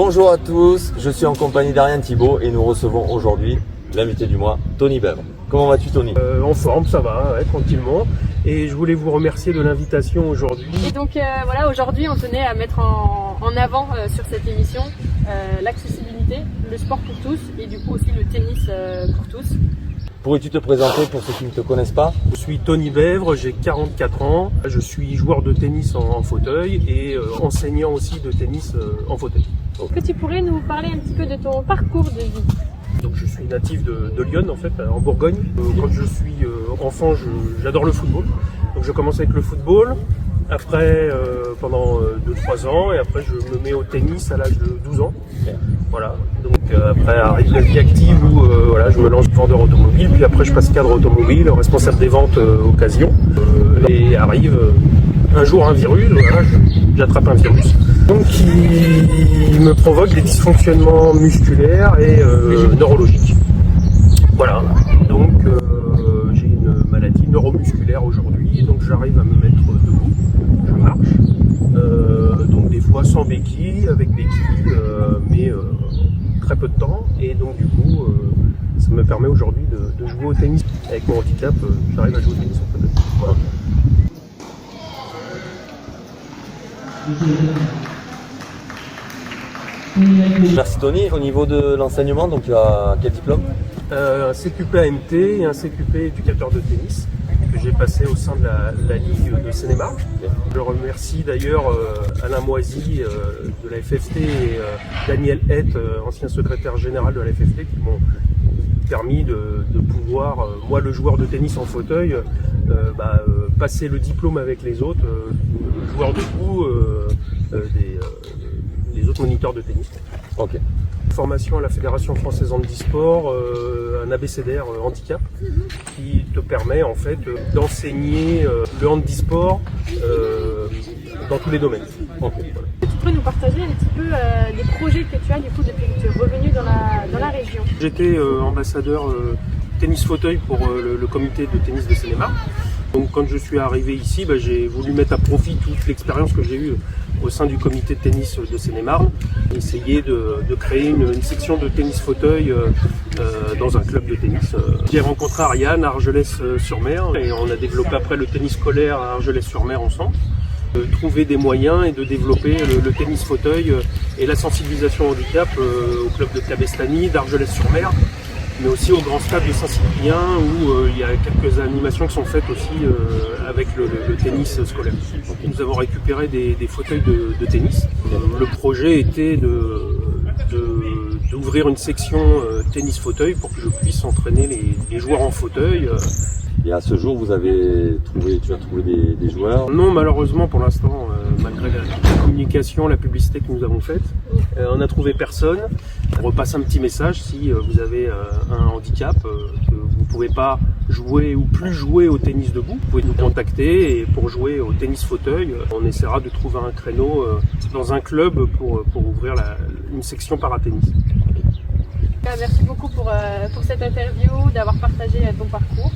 Bonjour à tous, je suis en compagnie d'Ariane Thibault et nous recevons aujourd'hui l'invité du mois, Tony Bèvre. Comment vas-tu, Tony? En forme, ça va, ouais, tranquillement. Et je voulais vous remercier de l'invitation aujourd'hui. Et donc voilà, aujourd'hui on tenait à mettre en avant sur cette émission l'accessibilité, le sport pour tous et du coup aussi le tennis pour tous. Pourrais-tu te présenter pour ceux qui ne te connaissent pas? Je suis Tony Bèvre, j'ai 44 ans. Je suis joueur de tennis en fauteuil et enseignant aussi de tennis en fauteuil. Est-ce que tu pourrais nous parler un petit peu de ton parcours de vie? Donc je suis natif de Lyon en fait, en Bourgogne. Quand je suis enfant, j'adore le football. Donc je commence avec le football. Après, pendant 2-3 ans, et après je me mets au tennis à l'âge de 12 ans. Voilà. Donc après arrive la vie active où voilà, je me lance vendeur automobile, puis après je passe cadre automobile, responsable des ventes occasion. Et arrive un jour un virus, voilà, j'attrape un virus. Donc qui me provoque des dysfonctionnements musculaires et neurologiques. Voilà. Donc j'ai une maladie neuromusculaire aujourd'hui, donc j'arrive à me mettre debout. Je marche, donc des fois sans béquille, avec béquille, mais très peu de temps. Et donc du coup, ça me permet aujourd'hui de jouer au tennis. Avec mon handicap, j'arrive à jouer au tennis en fauteuil. Voilà. Merci Tony. Au niveau de l'enseignement, donc tu as quel diplôme? Un CQP AMT et un CQP éducateur de tennis que j'ai passé au sein de la Ligue de Seine-et-Marne. Je remercie d'ailleurs Alain Moisy de la FFT et Daniel Hett, ancien secrétaire général de la FFT, qui m'ont permis de pouvoir, moi le joueur de tennis en fauteuil, passer le diplôme avec les autres joueurs debout, les autres moniteurs de tennis. Ok. Formation à la Fédération Française Handisport, un abécédaire handicap qui te permet en fait d'enseigner le handisport dans tous les domaines. Okay. Voilà. Tu pourrais nous partager un petit peu les projets que tu as du coup depuis que tu es revenu dans la région? J'étais ambassadeur tennis fauteuil pour le comité de tennis de Seine-et-Marne. Donc quand je suis arrivé ici, j'ai voulu mettre à profit toute l'expérience que j'ai eue au sein du comité de tennis de Seine-et-Marne, essayer de créer une section de tennis fauteuil dans un club de tennis. J'ai rencontré Ariane à Argelès-sur-Mer et on a développé après le tennis scolaire à Argelès-sur-Mer ensemble. Trouver des moyens et de développer le tennis fauteuil et la sensibilisation au handicap au club de Cabestany, d'Argelès-sur-Mer, mais aussi au grand stade de Saint-Cyprien où il y a quelques animations qui sont faites aussi avec le tennis scolaire. Donc, nous avons récupéré des fauteuils de tennis. Le projet était d'ouvrir une section tennis fauteuil pour que je puisse entraîner les joueurs en fauteuil. Et à ce jour, tu as trouvé des joueurs? Non, malheureusement pour l'instant, malgré la communication, la publicité que nous avons faite, on n'a trouvé personne. On repasse un petit message si vous avez un handicap, que vous ne pouvez pas jouer ou plus jouer au tennis debout. Vous pouvez nous contacter et pour jouer au tennis fauteuil, on essaiera de trouver un créneau dans un club pour ouvrir une section paratennis. Merci beaucoup pour cette interview, d'avoir partagé ton parcours.